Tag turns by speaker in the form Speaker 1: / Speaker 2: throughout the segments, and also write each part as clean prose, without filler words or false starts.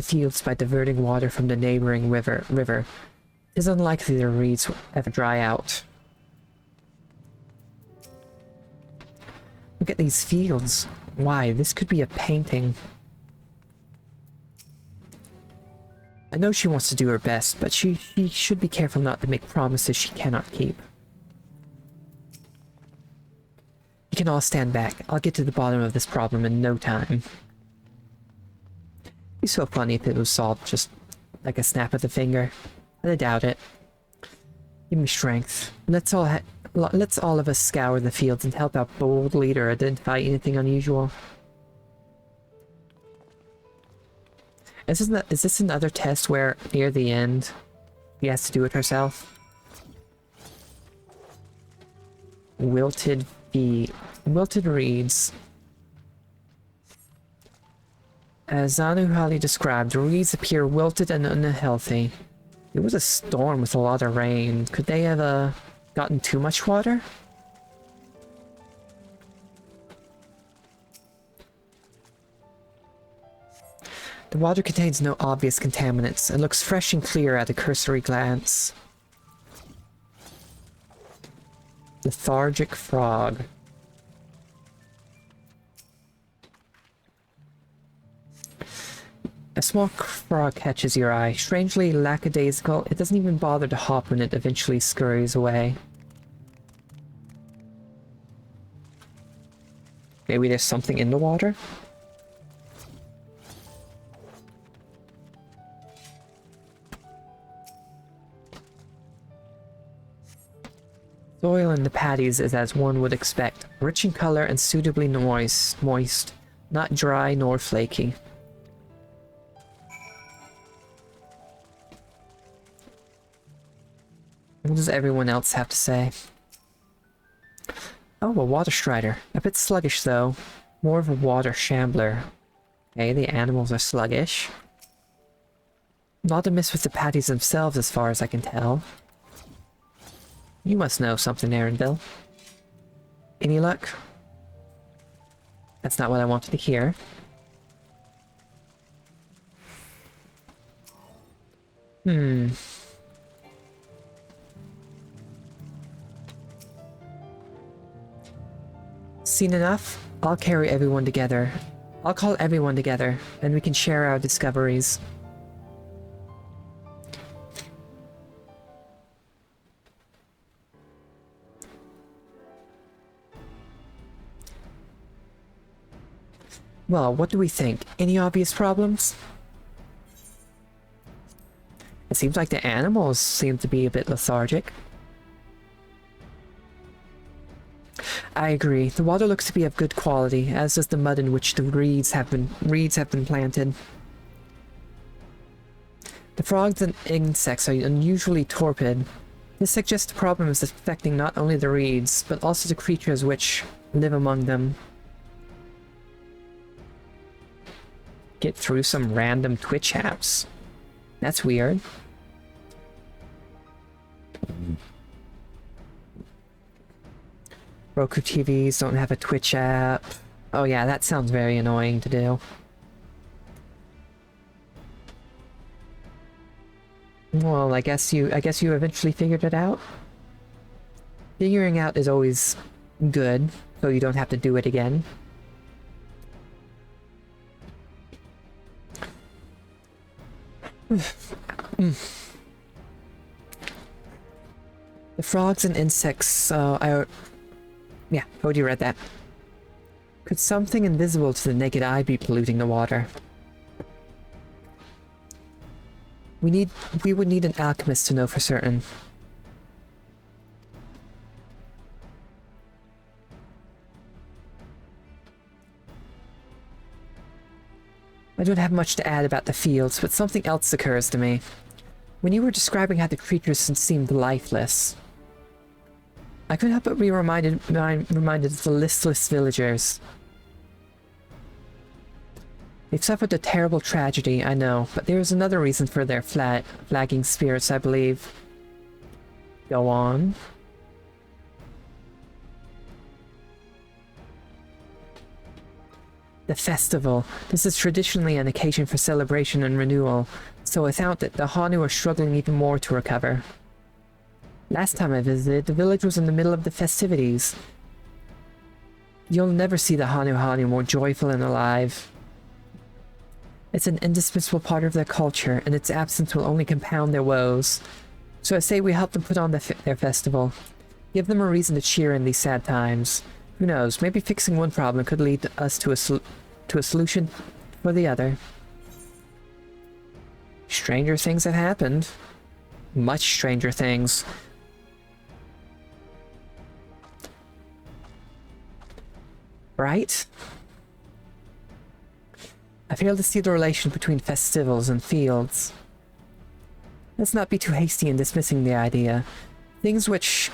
Speaker 1: fields by diverting water from the neighboring river. It is unlikely the reeds will ever dry out. Look at these fields. Why, this could be a painting. I know she wants to do her best, but she should be careful not to make promises she cannot keep. You can all stand back. I'll get to the bottom of this problem in no time. It'd be so funny if it was solved just like a snap of the finger. But I doubt it. Give me strength. Let's all of us scour the fields and help our bold leader identify anything unusual. Is this another test where, near the end, she has to do it herself? Wilted reeds. As Zanuhali described, the reeds appear wilted and unhealthy. It was a storm with a lot of rain. Could they have gotten too much water? The water contains no obvious contaminants and looks fresh and clear at a cursory glance. Lethargic frog. A small frog catches your eye. Strangely lackadaisical, it doesn't even bother to hop when it eventually scurries away. Maybe there's something in the water? Soil in the paddies is as one would expect, rich in color and suitably moist, not dry nor flaky. What does everyone else have to say? Oh, a water strider. A bit sluggish though. More of a water shambler. Okay, the animals are sluggish. Not amiss with the paddies themselves as far as I can tell. You must know something, Arendelle. Any luck? That's not what I wanted to hear. Seen enough? I'll carry everyone together. I'll call everyone together, and we can share our discoveries. Well, what do we think? Any obvious problems? It seems like the animals seem to be a bit lethargic. I agree. The water looks to be of good quality, as does the mud in which the reeds have been planted. The frogs and insects are unusually torpid. This suggests the problem is affecting not only the reeds, but also the creatures which live among them. Get through some random Twitch apps. That's weird. Roku TVs don't have a Twitch app. Oh yeah, that sounds very annoying to do. Well, I guess you eventually figured it out. Figuring out is always good, so you don't have to do it again. The frogs and insects, yeah, I already read that. Could something invisible to the naked eye be polluting the water? We would need an alchemist to know for certain. I don't have much to add about the fields, but something else occurs to me. When you were describing how the creatures seemed lifeless, I couldn't help but be reminded of the listless villagers. They've suffered a terrible tragedy, I know, but there is another reason for their flagging spirits, I believe. Go on. The festival. This is traditionally an occasion for celebration and renewal, so without it, the Hanu are struggling even more to recover. Last time I visited, the village was in the middle of the festivities. You'll never see the Hanu more joyful and alive. It's an indispensable part of their culture, and its absence will only compound their woes. So I say we help them put on their festival. Give them a reason to cheer in these sad times. Who knows, maybe fixing one problem could lead us to a solution for the other. Stranger things have happened. Much stranger things. Right? I fail to see the relation between festivals and fields. Let's not be too hasty in dismissing the idea. Things which...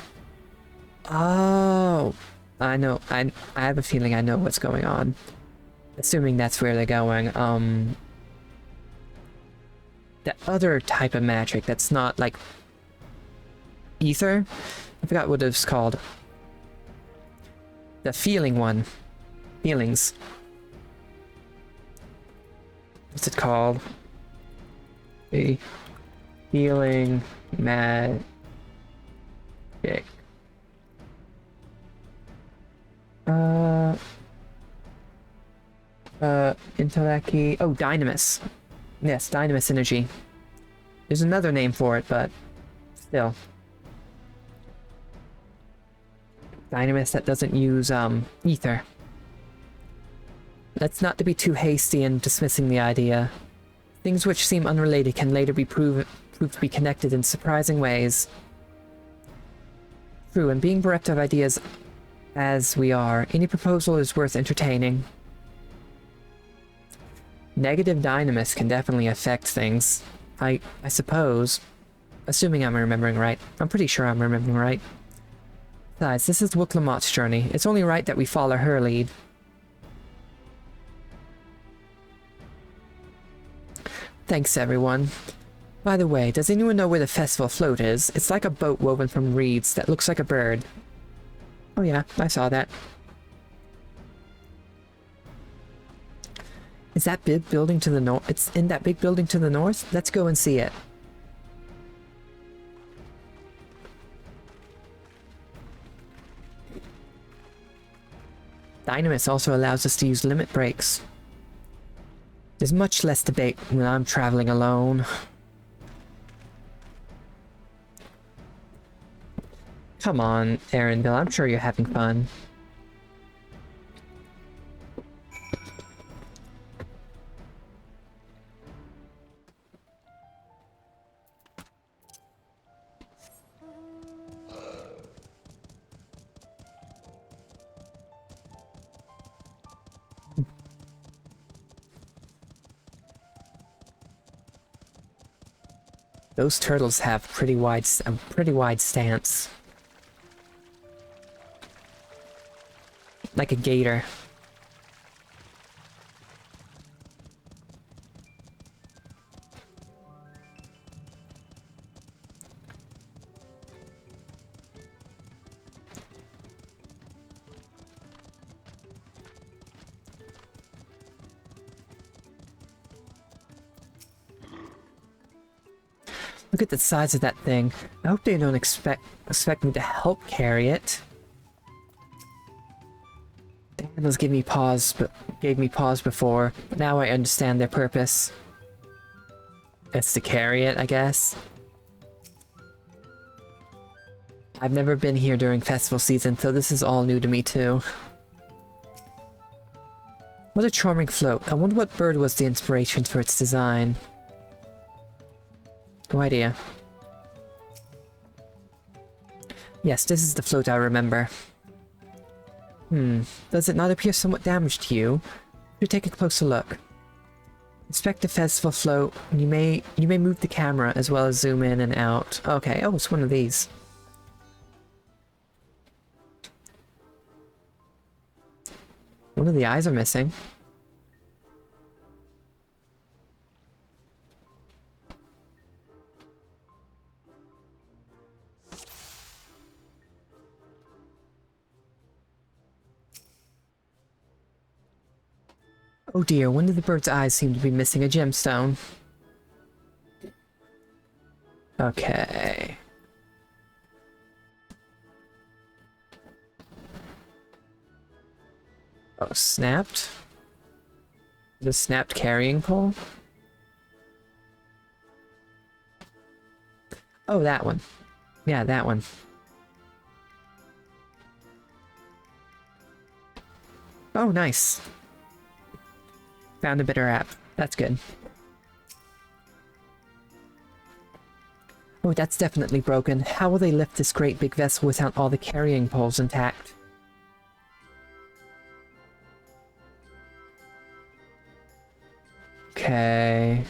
Speaker 1: Oh... I know, I have a feeling I know what's going on. Assuming that's where they're going. The other type of magic that's not like... ether? I forgot what it was called. The feeling one. Feelings. What's it called? The feeling magic. Intellect. Oh, Dynamis. Yes, Dynamis energy. There's another name for it, but still. Dynamis that doesn't use, ether. Let's not to be too hasty in dismissing the idea. Things which seem unrelated can later be proved to be connected in surprising ways. True, and being bereft of ideas as we are, any proposal is worth entertaining. Negative Dynamis can definitely affect things. I suppose. Assuming I'm remembering right. I'm pretty sure I'm remembering right. Besides, this is Wuklamot's journey. It's only right that we follow her lead. Thanks, everyone. By the way, does anyone know where the festival float is? It's like a boat woven from reeds that looks like a bird. Oh yeah, I saw that. Is that big building to the north? It's in that big building to the north? Let's go and see it. Dynamis also allows us to use limit breaks. There's much less debate when I'm traveling alone. Come on, Arendelle, I'm sure you're having fun. Those turtles have a pretty wide stance. Like a gator. Look at the size of that thing. I hope they don't expect me to help carry it. The handles gave me pause before, but now I understand their purpose. It's to carry it, I guess. I've never been here during festival season, so this is all new to me too. What a charming float. I wonder what bird was the inspiration for its design. No idea. Yes, this is the float I remember. Does it not appear somewhat damaged to you? You take a closer look. Inspect the festival float, and you may move the camera as well as zoom in and out. Okay, oh, it's one of these. One of the eyes are missing. Oh dear, one of the bird's eyes seemed to be missing a gemstone. Okay. Oh, snapped? The snapped carrying pole? Oh, that one. Yeah, that one. Oh, nice. Found a bitter app. That's good. Oh, that's definitely broken. How will they lift this great big vessel without all the carrying poles intact? Okay.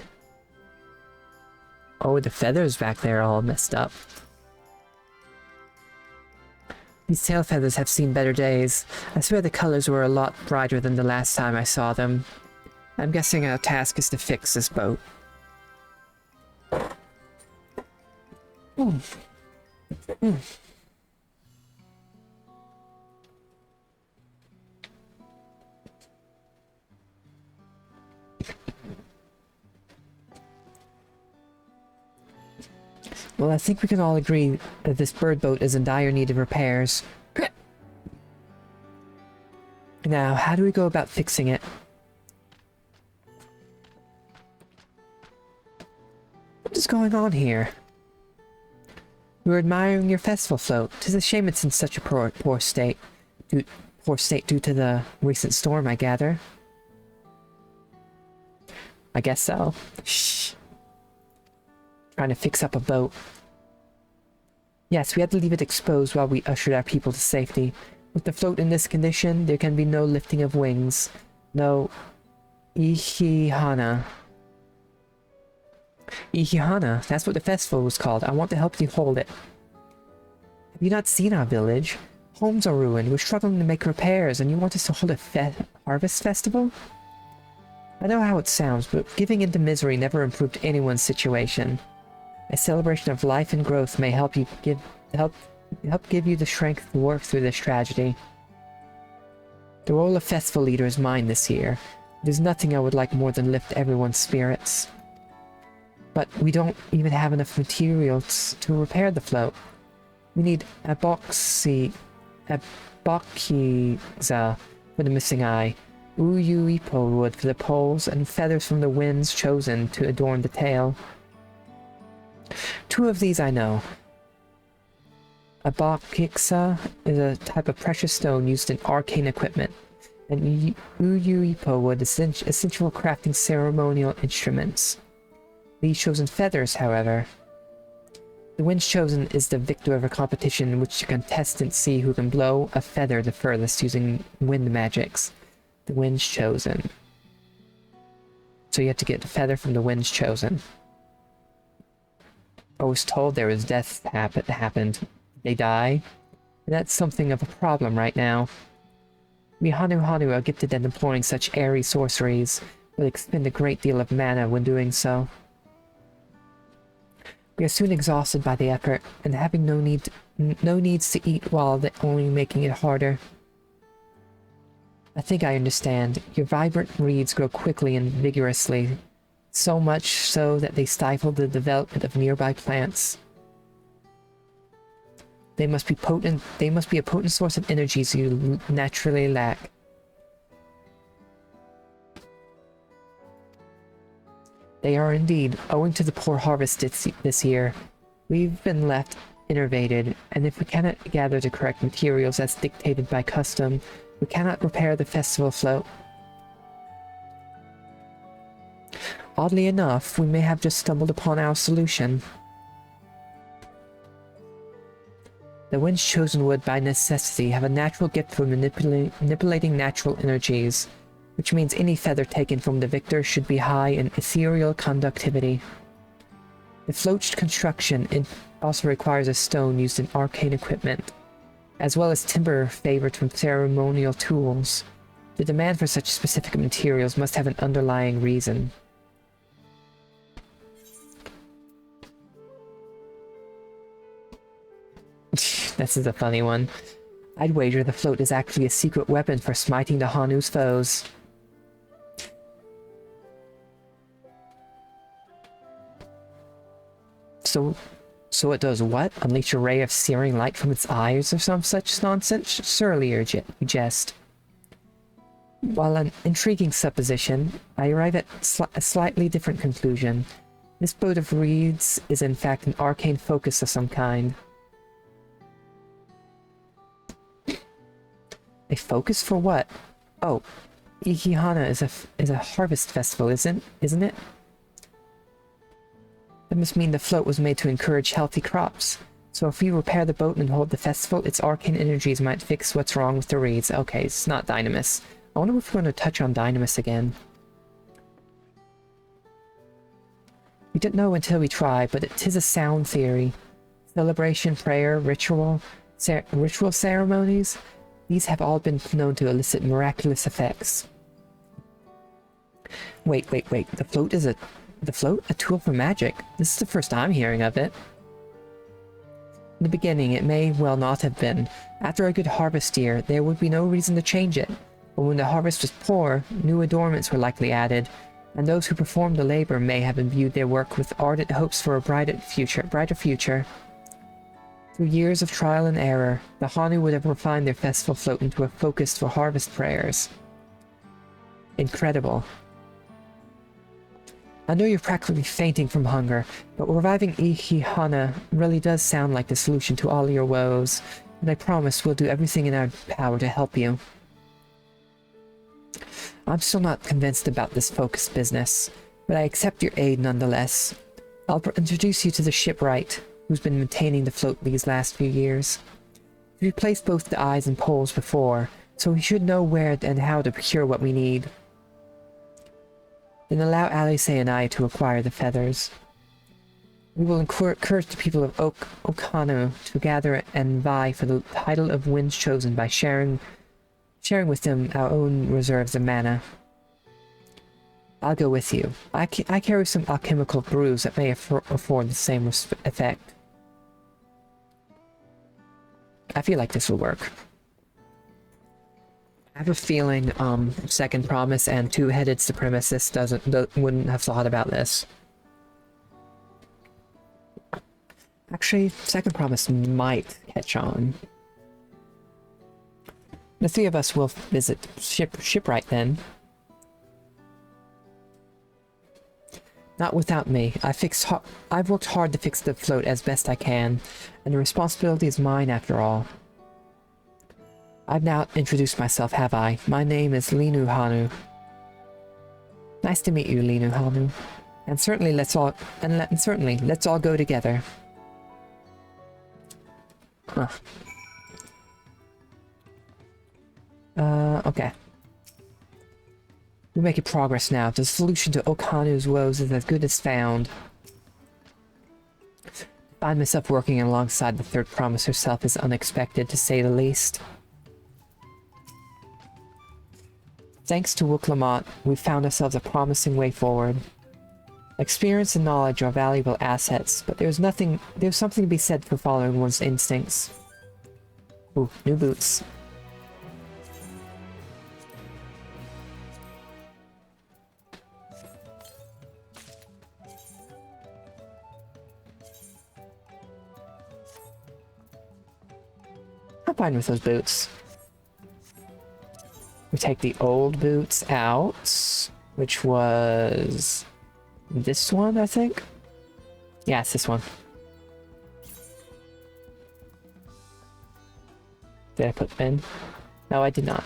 Speaker 1: Oh, the feathers back there are all messed up. These tail feathers have seen better days. I swear the colors were a lot brighter than the last time I saw them. I'm guessing our task is to fix this boat. Well, I think we can all agree that this bird boat is in dire need of repairs. Now, how do we go about fixing it? What is going on here? We were admiring your festival float. 'Tis a shame it's in such a poor state. Poor state due to the recent storm, I gather. I guess so. Shh. Trying to fix up a boat. Yes, we had to leave it exposed while we ushered our people to safety. With the float in this condition, there can be no lifting of wings. No Ihihana. Ihihana, that's what the festival was called. I want to help you hold it. Have you not seen our village? Homes are ruined. We're struggling to make repairs, and you want us to hold a harvest festival? I know how it sounds, but giving into misery never improved anyone's situation. A celebration of life and growth may help give you the strength to work through this tragedy. The role of festival leader is mine this year. There's nothing I would like more than lift everyone's spirits. But we don't even have enough materials to repair the float. We need a boxiza for the missing eye, uyuipo wood for the poles, and feathers from the winds chosen to adorn the tail. 2 of these I know. A boxiza is a type of precious stone used in arcane equipment, and uyuipo wood is essential for crafting ceremonial instruments. These chosen feathers, however. The winds chosen is the victor of a competition in which the contestants see who can blow a feather the furthest using wind magics. The winds chosen. So you have to get the feather from the winds chosen. I was told there was death happened. They die? That's something of a problem right now. We Hanu are gifted at employing such airy sorceries, but expend a great deal of mana when doing so. We are soon exhausted by the effort, and having no needs to eat while only making it harder. I think I understand. Your vibrant reeds grow quickly and vigorously, so much so that they stifle the development of nearby plants. They must be a potent source of energies you naturally lack. They are indeed. Owing to the poor harvest this year, we've been left innervated, and if we cannot gather the correct materials as dictated by custom, we cannot repair the festival float. Oddly enough, we may have just stumbled upon our solution. The winds chosen would, by necessity, have a natural gift for manipulating natural energies, which means any feather taken from the victor should be high in ethereal conductivity. The float's construction also requires a stone used in arcane equipment, as well as timber favored from ceremonial tools. The demand for such specific materials must have an underlying reason. This is a funny one. I'd wager the float is actually a secret weapon for smiting the Hanu's foes. So it does what? Unleash a ray of searing light from its eyes or some such nonsense? Surely you jest. While an intriguing supposition, I arrive at a slightly different conclusion. This boat of reeds is in fact an arcane focus of some kind. A focus for what? Oh, Ikihana is a harvest festival, isn't it? That must mean the float was made to encourage healthy crops. So if we repair the boat and hold the festival, its arcane energies might fix what's wrong with the reeds. Okay, it's not Dynamis. I wonder if we're going to touch on Dynamis again. We don't know until we try, but it is a sound theory. Celebration, prayer, ritual ceremonies, these have all been known to elicit miraculous effects. Wait. The float? A tool for magic? This is the first I'm hearing of it. In the beginning, it may well not have been. After a good harvest year, there would be no reason to change it. But when the harvest was poor, new adornments were likely added, and those who performed the labor may have imbued their work with ardent hopes for a brighter future. Through years of trial and error, the Hanu would have refined their festival float into a focus for harvest prayers. Incredible. I know you're practically fainting from hunger, but reviving Ikihana really does sound like the solution to all your woes, and I promise we'll do everything in our power to help you. I'm still not convinced about this focus business, but I accept your aid nonetheless. I'll introduce you to the shipwright, who's been maintaining the float these last few years. He replaced both the eyes and poles before, so he should know where and how to procure what we need. Then allow Alice and I to acquire the feathers. We will encourage the people of Okano to gather and vie for the title of Winds Chosen by sharing with them our own reserves of mana. I'll go with you. I carry some alchemical brews that may afford the same effect. I feel like this will work. I have a feeling Second Promise and Two-Headed Supremacist wouldn't have thought about this. Actually, Second Promise might catch on. The three of us will visit Shipwright then. Not without me. I've worked hard to fix the float as best I can, and the responsibility is mine after all. I've now introduced myself, have I? My name is Linu Hanu. Nice to meet you, Linu Hanu. And certainly let's all go together. Huh. Okay. We're making progress now. The solution to Okanu's woes is as good as found. I find myself working alongside the Third Promise herself is unexpected, to say the least. Thanks to Wuklamont, we've found ourselves a promising way forward. Experience and knowledge are valuable assets, but there's something to be said for following one's instincts. Ooh, new boots. I'm fine with those boots. We take the old boots out, which was this one, I think? Yeah, it's this one. Did I put them in? No, I did not.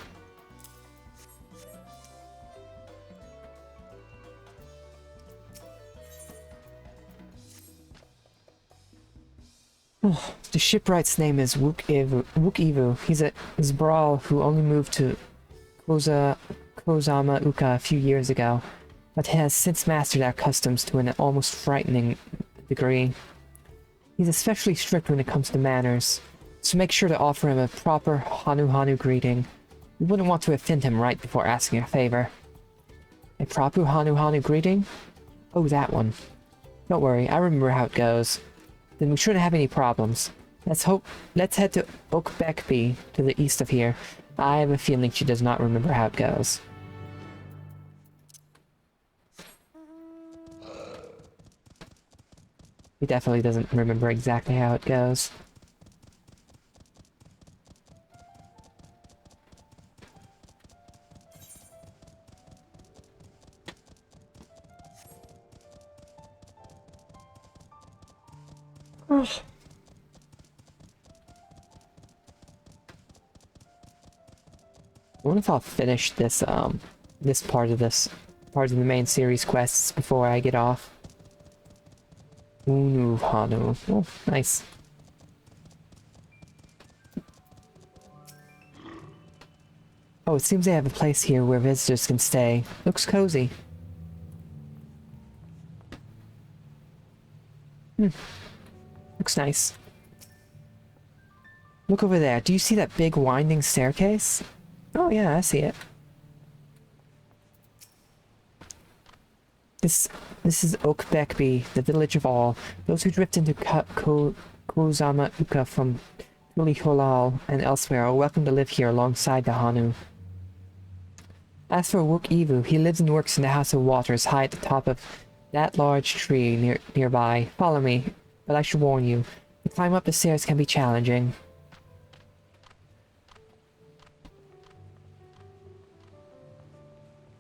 Speaker 1: Oh, the shipwright's name is Wook-Evu. He's a Zbral who only moved to Kozama Uka a few years ago, but has since mastered our customs to an almost frightening degree. He's especially strict when it comes to manners, so make sure to offer him a proper Hanu greeting. You wouldn't want to offend him right before asking a favor. A proper Hanu greeting? Oh, that one. Don't worry, I remember how it goes. Then we shouldn't have any problems. Let's head to Okbekby, to the east of here. I have a feeling she does not remember how it goes. He definitely doesn't remember exactly how it goes. Oh. I wonder if I'll finish this this part of the main series quests before I get off. Unu Hanu. Oh, nice. Oh, it seems they have a place here where visitors can stay. Looks cozy. Looks nice. Look over there. Do you see that big winding staircase? Oh yeah, I see it. This is Oak Beckby, the village of all. Those who drift into Kozama Uka from Tuliholal and elsewhere are welcome to live here alongside the Hanu. As for Wook Ivu, he lives and works in the House of Waters, high at the top of that large tree nearby. Follow me, but I should warn you, the climb up the stairs can be challenging.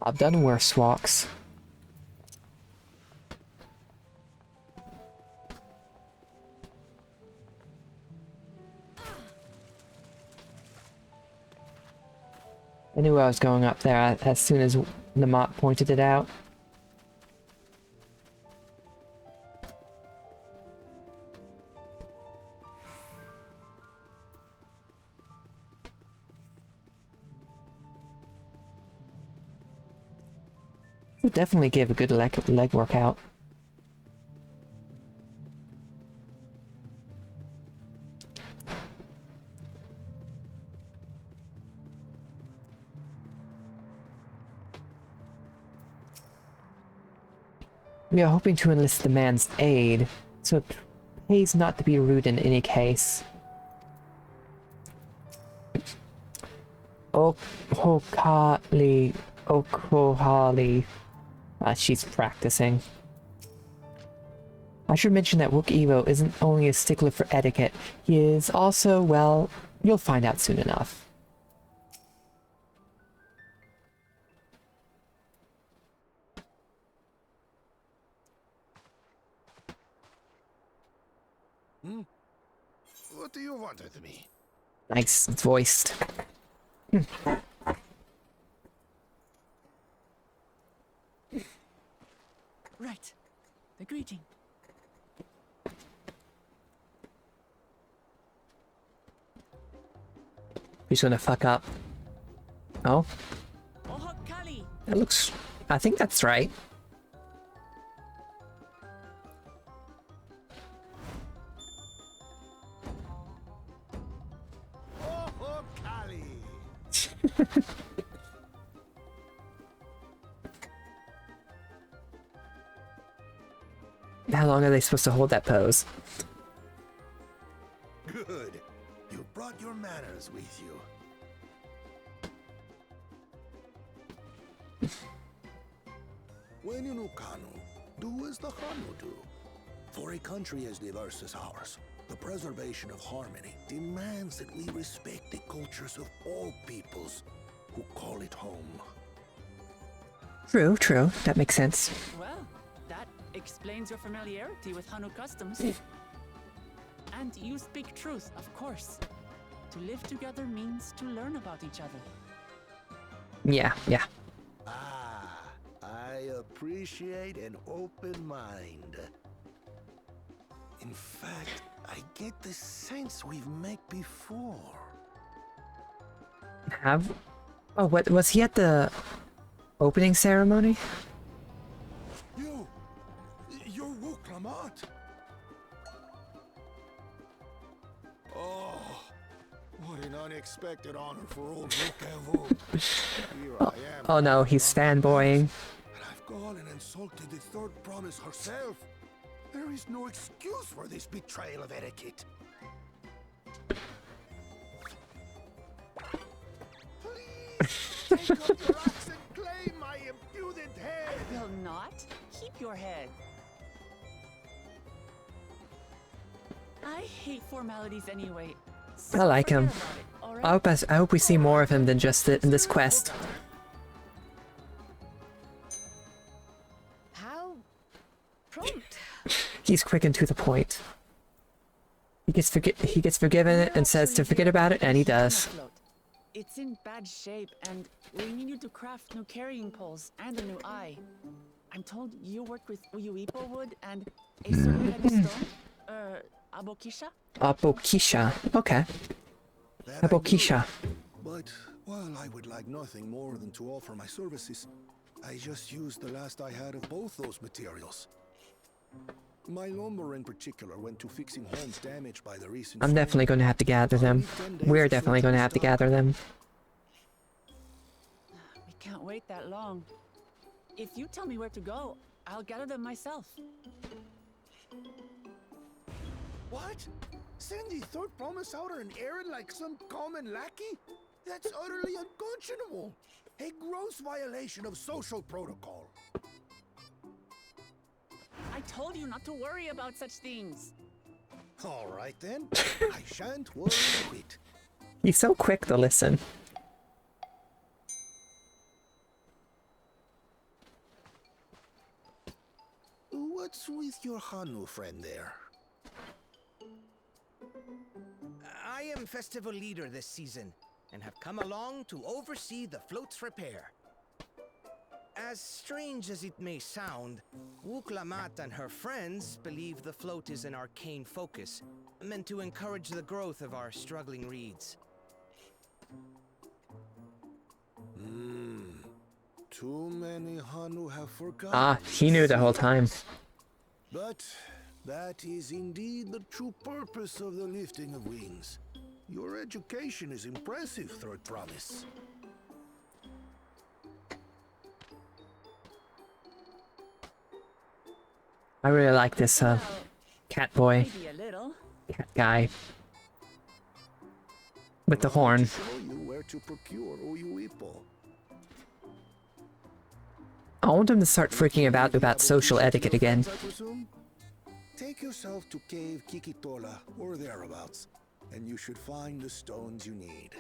Speaker 1: I've done worse walks. I knew I was going up there as soon as Lamont pointed it out. It definitely gave a good leg workout. We are hoping to enlist the man's aid, so it pays not to be rude in any case. Okohali. She's practicing. I should mention that Wook Evo isn't only a stickler for etiquette, he is also, well, you'll find out soon enough.
Speaker 2: What do you want with me?
Speaker 1: Nice, it's voiced.
Speaker 3: Right. The greeting.
Speaker 1: Who's gonna fuck up? Oh?
Speaker 3: Ohakali.
Speaker 1: That looks... I think that's right.
Speaker 2: Oh, Kali!
Speaker 1: How long are they supposed to hold that pose?
Speaker 2: Good. You brought your manners with you. When in Ukanu, do as the Hanu do. For a country as diverse as ours, the preservation of harmony demands that we respect the cultures of all peoples who call it home.
Speaker 1: True, true. That makes sense.
Speaker 3: Well, that explains your familiarity with Hanu customs. And you speak truth, of course. To live together means to learn about each other.
Speaker 1: Yeah, yeah.
Speaker 2: Ah, I appreciate an open mind. In fact, I get the sense we've met before.
Speaker 1: Have... Oh, what, was he at the opening ceremony?
Speaker 2: You're Wook Lamont. Oh, what an unexpected honor for old Wook Evo. Here I am.
Speaker 1: Oh no, he's fanboying.
Speaker 2: And I've gone and insulted the third promise herself. There is no excuse for this betrayal of etiquette. Please, take up your axe and claim my impudent head.
Speaker 3: Will not? Keep your head. I hate formalities anyway.
Speaker 1: I like him.
Speaker 3: Forget about it, all right?
Speaker 1: I hope we see more of him than just in this quest.
Speaker 4: How prompt.
Speaker 1: He's quick and to the point. He gets forgiven and says to forget about it, and he does.
Speaker 3: It's in bad shape, and we need you to craft new carrying poles and a new eye. I'm told you work with Uyuipo wood and a certain kind of stone. Abokisha?
Speaker 1: Abokisha. Okay.
Speaker 2: That I do.
Speaker 1: Abokisha.
Speaker 2: But while I would like nothing more than to offer my services, I just used the last I had of both those materials. My lumber in particular went to fixing homes damaged by the recent
Speaker 1: I'm
Speaker 2: storm.
Speaker 1: definitely going to have to gather them. We're definitely going to have to gather them.
Speaker 3: We can't wait that long. If you tell me where to go, I'll gather them myself.
Speaker 2: What? Send the third promise out on an errand like some common lackey? That's utterly unconscionable. A gross violation of social protocol.
Speaker 3: I told you not to worry about such things.
Speaker 2: All right then. I shan't worry a bit.
Speaker 1: He's so quick to listen.
Speaker 2: What's with your Hanu friend there?
Speaker 5: I am festival leader this season, and have come along to oversee the float's repair. As strange as it may sound, Wuklamat and her friends believe the float is an arcane focus, meant to encourage the growth of our struggling reeds.
Speaker 2: Too many Hanu have forgotten.
Speaker 1: Ah, he knew the whole time.
Speaker 2: But that is indeed the true purpose of the lifting of wings. Your education is impressive, Third Promise.
Speaker 1: I really like this cat boy,
Speaker 3: Maybe a little.
Speaker 1: cat guy. With the horn.
Speaker 2: Show you where to procure Uyuipo.
Speaker 1: I want him to start freaking about social etiquette again.
Speaker 2: I presume? Take yourself to Cave Kikitola or thereabouts, and you should find the stones you need.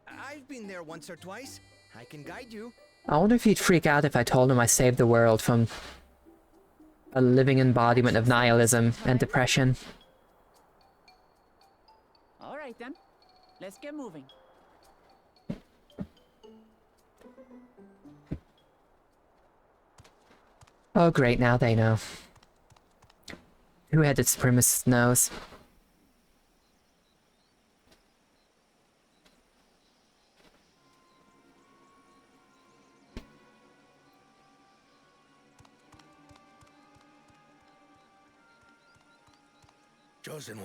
Speaker 5: I've been there once or twice. I can guide you.
Speaker 1: I wonder if he'd freak out if I told him I saved the world from a living embodiment of nihilism and depression.
Speaker 3: All right then. Let's get moving.
Speaker 1: Oh great, now they know. Who-headed supremacist knows.
Speaker 2: Chosen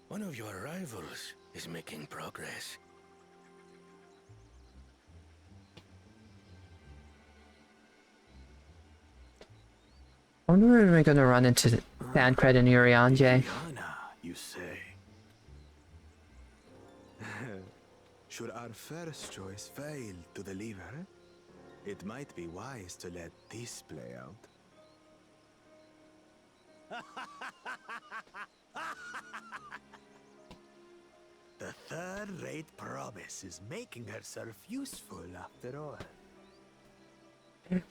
Speaker 2: one of your rivals is making progress.
Speaker 1: I wonder when we're gonna run into Thancred and Urianger.
Speaker 6: Hana, you say? Should our first choice fail to deliver, it might be wise to let this play out. The third-rate promise is making herself useful after all.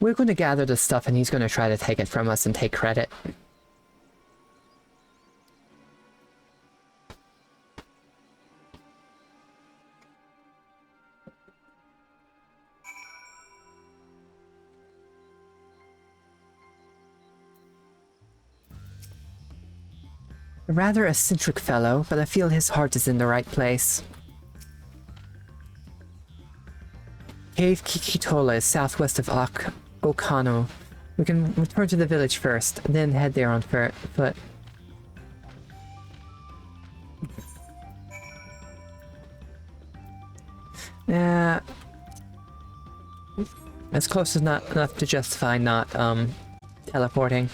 Speaker 1: We're gonna gather the stuff and he's gonna try to take it from us and take credit. A rather eccentric fellow, but I feel his heart is in the right place. Cave Kikitola is southwest of Okano. We can return to the village first, and then head there on foot. That's close enough to justify not teleporting.